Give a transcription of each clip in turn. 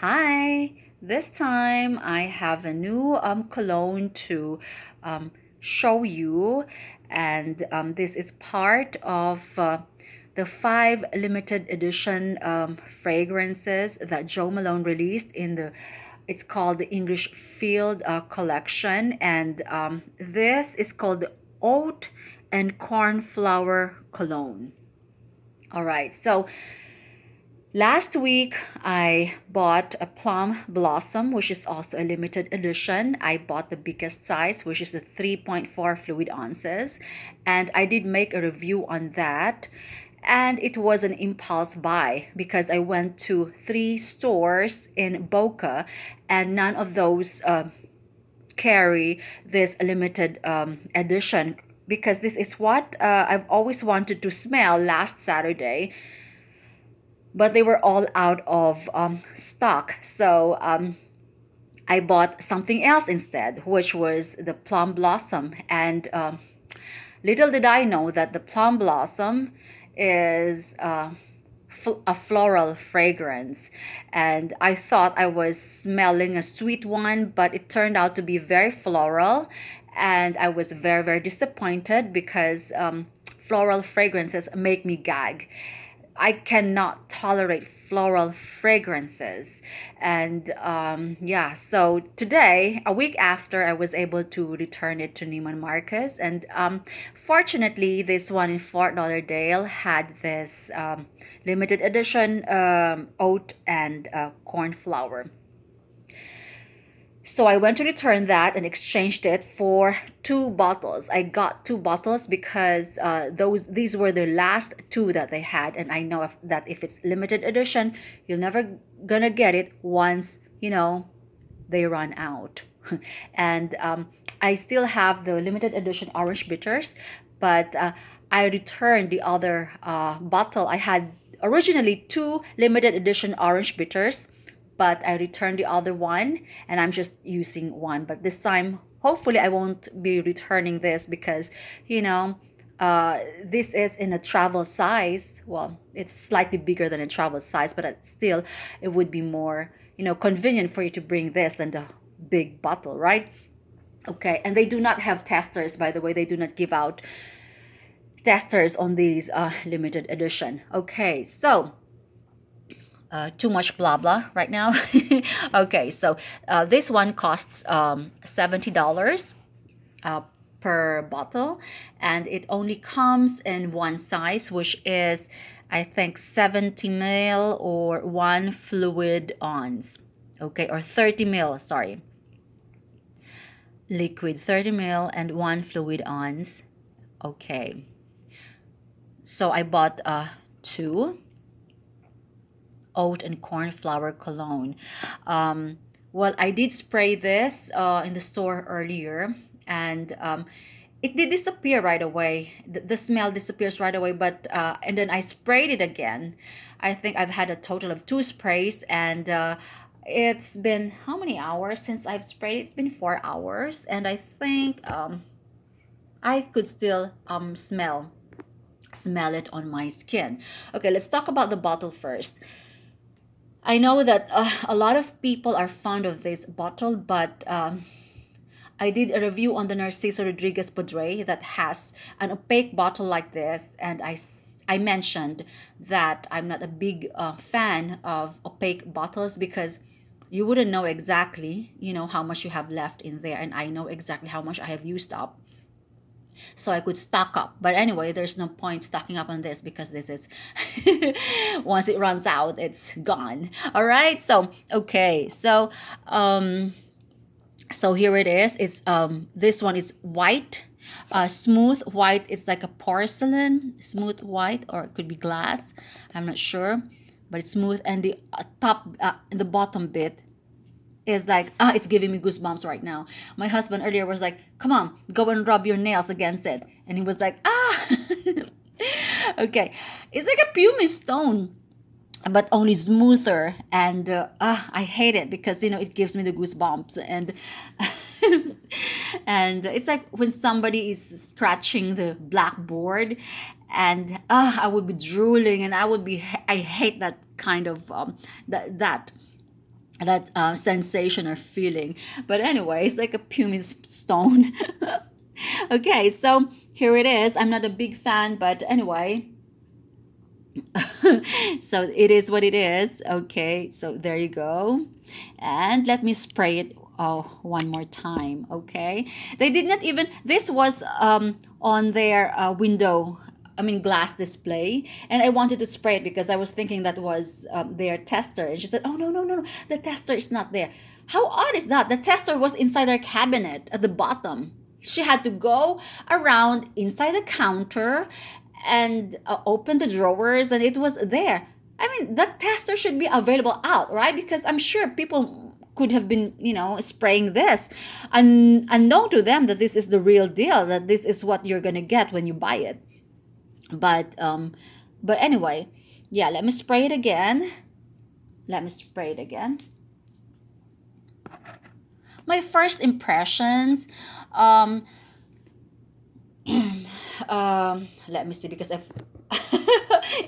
Hi, this time I have a new cologne to show you, and this is part of the five limited edition fragrances that Joe Malone released in the it's called the English Field collection, and this is called the Oat and Cornflower cologne. All right, so last week, I bought a Plum Blossom, which is also a limited edition. I bought the biggest size, which is the 3.4 fluid ounces. And I did make a review on that. And it was an impulse buy because I went to three stores in Boca, and none of those carry this limited edition because this is what I've always wanted to smell last Saturday, but they were all out of stock. So I bought something else instead, which was the Plum Blossom. And little did I know that the Plum Blossom is a floral fragrance. And I thought I was smelling a sweet one, but it turned out to be very floral. And I was very, very disappointed because floral fragrances make me gag. I cannot tolerate floral fragrances. And yeah, so today, a week after, I was able to return it to Neiman Marcus. And fortunately, this one in Fort Lauderdale had this limited edition oat and cornflower. So I went to return that and exchanged it for two bottles. I got two bottles because these were the last two that they had, and I know that if it's limited edition, you're never gonna get it once they run out. And I still have the limited edition orange bitters, but I returned the other bottle. I had originally two limited edition orange bitters, but I returned the other one and I'm just using one. But this time, hopefully, I won't be returning this because, this is in a travel size. Well, it's slightly bigger than a travel size, but still, it would be more, convenient for you to bring this than the big bottle, right? Okay, and they do not have testers, by the way. They do not give out testers on these limited edition. Okay, so too much blah blah right now. Okay, so this one costs $70 uh, per bottle, and it only comes in one size, which is, I think, 70 ml or one fluid ounce. Okay, or 30 ml, sorry. Liquid 30 ml and one fluid ounce. Okay, so I bought two oat and cornflower cologne. Well, I did spray this in the store earlier, and it did disappear right away. The smell disappears right away, but and then I sprayed it again. I think I've had a total of two sprays, and it's been how many hours since I've sprayed? It's been 4 hours, and I think I could still smell it on my skin. Okay, let's talk about the bottle first. I know that a lot of people are fond of this bottle, but I did a review on the Narciso Rodriguez Podre that has an opaque bottle like this, and I mentioned that I'm not a big fan of opaque bottles because you wouldn't know exactly, how much you have left in there, and I know exactly how much I have used up, so I could stock up. But anyway, there's no point stocking up on this because this is once it runs out, it's gone. All right. So okay. So here it is. It's this one is white. Smooth white. It's like a porcelain smooth white, or it could be glass. I'm not sure, but it's smooth, and the the bottom bit is like it's giving me goosebumps right now. My husband earlier was like, come on, go and rub your nails against it, and he was like, okay, it's like a pumice stone but only smoother, and I hate it because it gives me the goosebumps, and and it's like when somebody is scratching the blackboard, and I would be drooling, and I hate that kind of that that sensation or feeling. But anyway, it's like a pumice stone. Okay, so here it is. I'm not a big fan, but anyway, so it is what it is. Okay, so there you go. And let me spray it one more time. Okay, they did not even, this was on their window, I mean glass display, and I wanted to spray it because I was thinking that was their tester, and she said, oh no, no, no, no, the tester is not there. How odd is that? The tester was inside their cabinet at the bottom. She had to go around inside the counter and open the drawers, and it was there. I mean, that tester should be available out, right? Because I'm sure people could have been, spraying this, and unknown to them that this is the real deal, that this is what you're gonna get when you buy it. But anyway, yeah, let me spray it again. Let me spray it again. My first impressions, um, let me see, because I've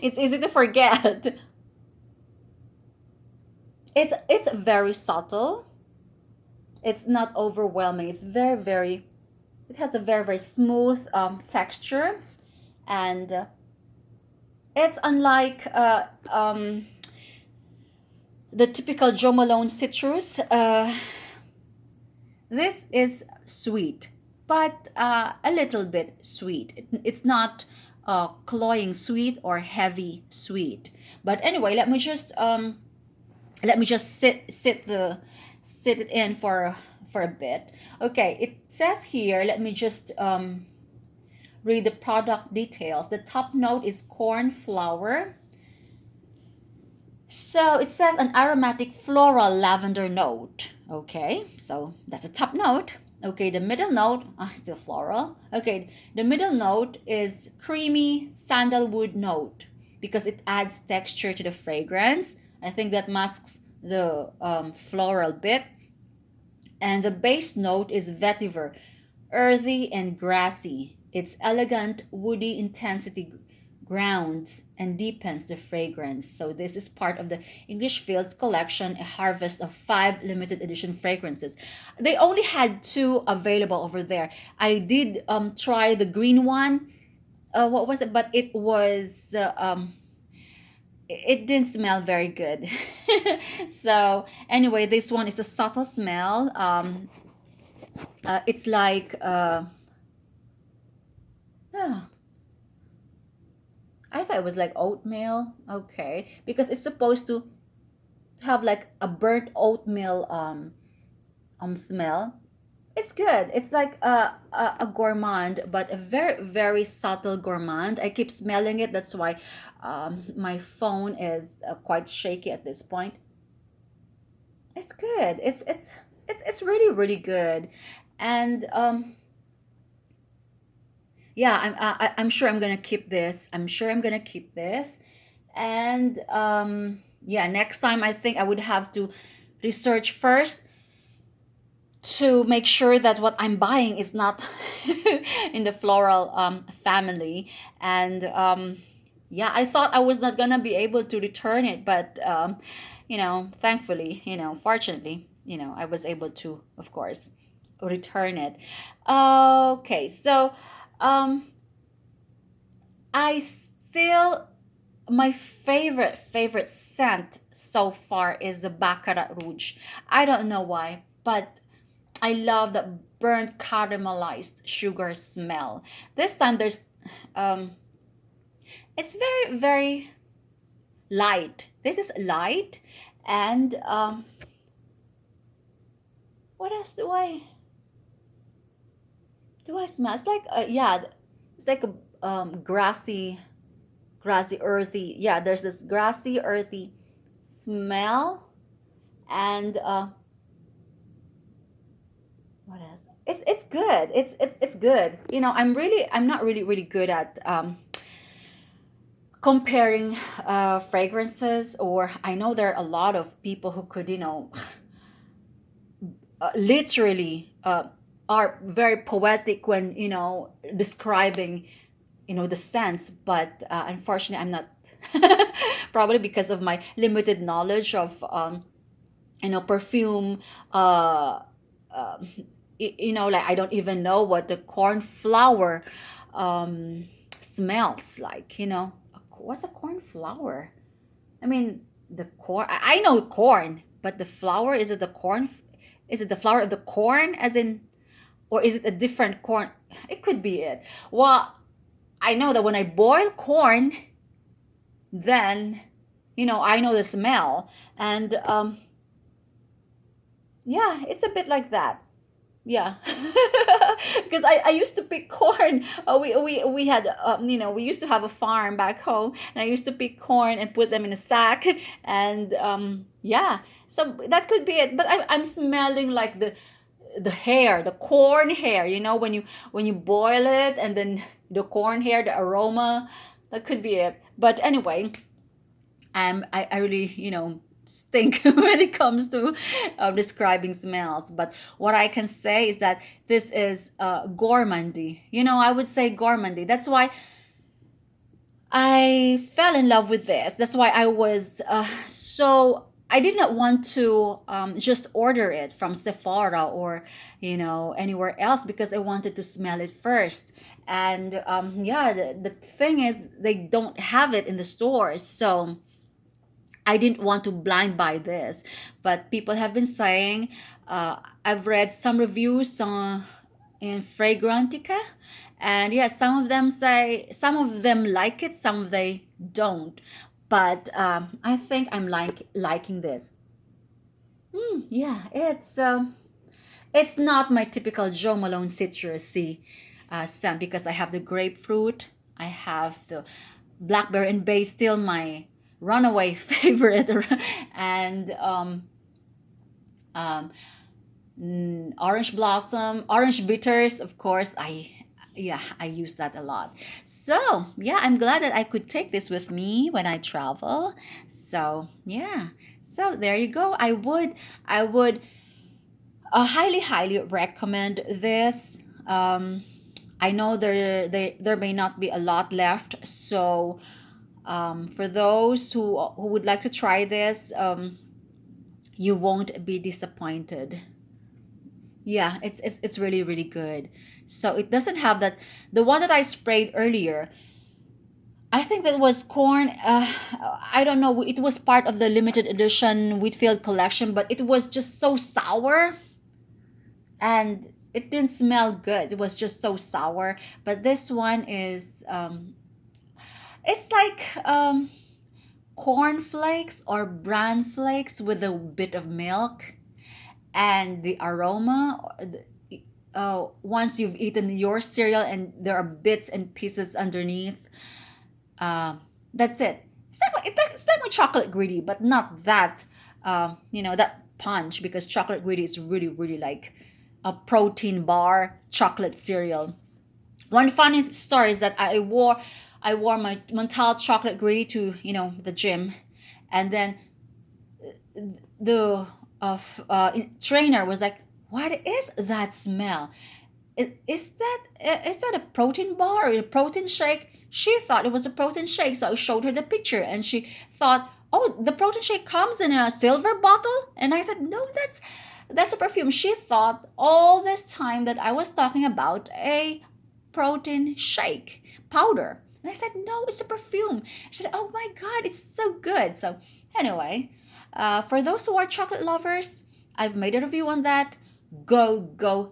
it's easy to forget. It's very subtle. It's not overwhelming. It's very very. It has a very very smooth texture, and it's unlike the typical Joe Malone citrus. This is sweet, but a little bit sweet. It's not cloying sweet or heavy sweet. But anyway, let me just sit it in for a bit. Okay, it says here. Let me just read the product details. The top note is cornflower. So it says an aromatic floral lavender note. Okay, so that's a top note. Okay, the middle note, still floral. Okay, the middle note is creamy sandalwood note because it adds texture to the fragrance. I think that masks the floral bit. And the base note is vetiver, earthy and grassy. Its elegant woody intensity grounds and deepens the fragrance. So this is part of the English Fields collection, a harvest of 5 limited edition fragrances. They only had 2 available over there. I did try the green one. What was it? But it didn't smell very good. So anyway, this one is a subtle smell. It's like I thought it was like oatmeal. Okay, because it's supposed to have like a burnt oatmeal smell. It's good. It's like a gourmand, but a very very subtle gourmand. I keep smelling it. That's why my phone is quite shaky at this point. It's good. It's really really good, and yeah, I'm sure I'm gonna keep this. I'm sure I'm gonna keep this, and yeah, next time I think I would have to research first to make sure that what I'm buying is not in the floral family. And yeah, I thought I was not gonna be able to return it, but thankfully, fortunately, I was able to, of course, return it. Okay, so um, I still, my favorite scent so far is the Baccarat Rouge. I don't know why, but I love that burnt caramelized sugar smell. This time there's um it's very very light. This is light, and what else do I smell? It's like yeah, it's like a grassy earthy. Yeah, there's this grassy earthy smell, and what else? It's good. It's good. I'm not really really good at comparing fragrances, or I know there are a lot of people who could literally are very poetic when describing the scents, but unfortunately I'm not. Probably because of my limited knowledge of perfume. Uh, uh, like I don't even know what the cornflower um, smells like. What's a cornflower? I mean, the corn. I know corn, but the flower, is it the corn? Is it the flower of the corn, as in, or is it a different corn? It could be it. Well, I know that when I boil corn, then I know the smell, and yeah, it's a bit like that. Yeah, because I used to pick corn. We had we used to have a farm back home, and I used to pick corn and put them in a sack, and yeah, so that could be it. But I'm smelling like the hair, the corn hair. When you boil it, and then the corn hair, the aroma, that could be it. But anyway, I really stink when it comes to describing smells. But what I can say is that this is gourmandy. I would say gourmandy. That's why I fell in love with this. That's why I was so. I did not want to just order it from Sephora or anywhere else, because I wanted to smell it first. And yeah, the thing is, they don't have it in the stores, so I didn't want to blind buy this. But people have been saying, I've read some reviews in Fragrantica, and yes, some of them like it, some of they don't. But I think I'm liking this. Yeah, it's not my typical Joe Malone citrusy scent, because I have the grapefruit, I have the blackberry and bay, still my runaway favorite, and um, orange blossom, orange bitters. Of course, I use that a lot. So yeah, I'm glad that I could take this with me when I travel. So yeah, so there you go. I would highly recommend this. I know there may not be a lot left, so for those who would like to try this, you won't be disappointed. Yeah, it's really really good. So it doesn't have that. The one that I sprayed earlier, I think that was corn. I don't know. It was part of the limited edition Whitfield collection, but it was just so sour, and it didn't smell good. It was just so sour. But this one is, it's like cornflakes or bran flakes with a bit of milk, and the aroma. Once you've eaten your cereal and there are bits and pieces underneath, uh, that's it. It's like my chocolate greedy, but not that. That punch, because chocolate greedy is really really like a protein bar chocolate cereal. One funny story is that I wore my Montal chocolate greedy to the gym, and then the trainer was like, "What is that smell? Is that a protein bar or a protein shake?" She thought it was a protein shake, so I showed her the picture, and she thought, "Oh, the protein shake comes in a silver bottle." And I said, "No, that's a perfume." She thought all this time that I was talking about a protein shake powder. And I said, "No, it's a perfume." She said, "Oh my God, it's so good." So anyway, for those who are chocolate lovers, I've made a review on that. Go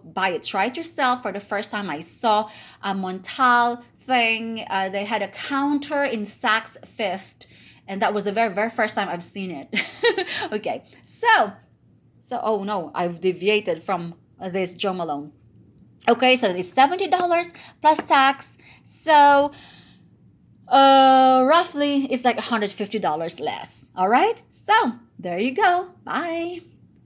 buy it. Try it yourself. For the first time, I saw a Montal thing. They had a counter in Saks Fifth, and that was the very very first time I've seen it. Okay, so oh no, I've deviated from this Joe Malone. Okay, so it's $70 plus tax. So roughly it's like $150 less. All right, so there you go. Bye.